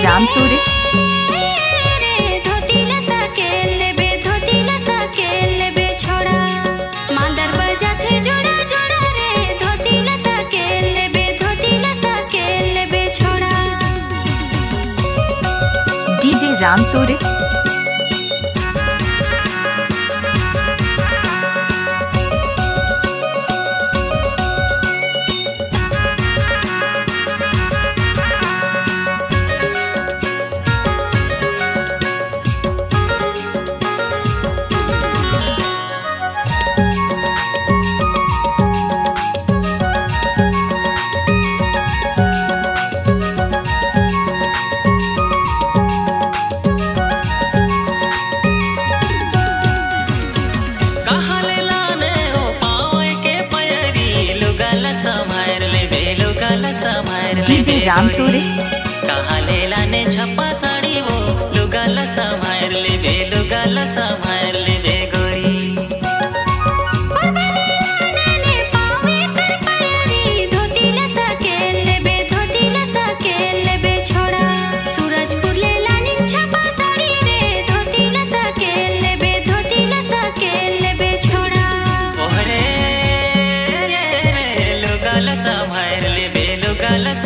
राम सूर्य DJ Ram सूर्य DJ Ram सूर्य कहाँ ले लाने छप्पा साड़ी वो लुगाला संभार ले बे लुगाला संभार ले बे गोरी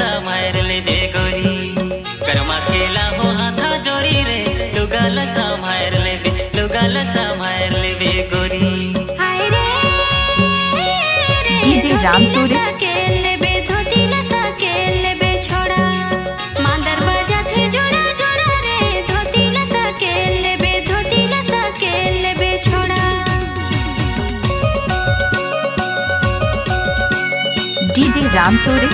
संभार ले बे गोरी कर्मा खेला हो हाथा जोड़ी रे लुगाला संभार ले बे लुगाला संभार ले बे गोरी डीजे राम सूर्य डीजे राम सूर्य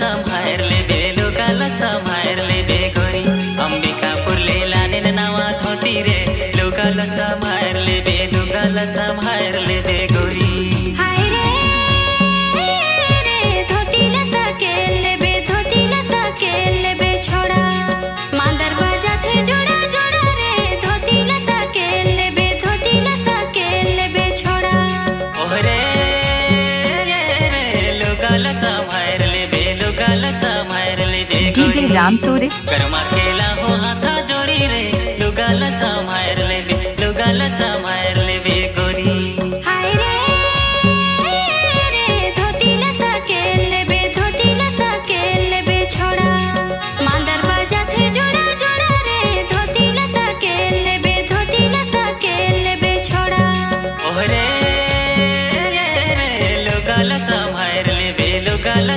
संभार ले बे लुगाला संभार ले बे गोरी अंबिकापुर ले लाने नवा धोती रे लुगाला संभार ले बे लुगाला संभार ले बे गोरी डीजे राम सूर्य कर्मा खेला हो हाथा जोड़ी रे लुगाला संभार ले बे लुगाला संभार ले बे गोरी लुगाला संभार ले बे लुगाला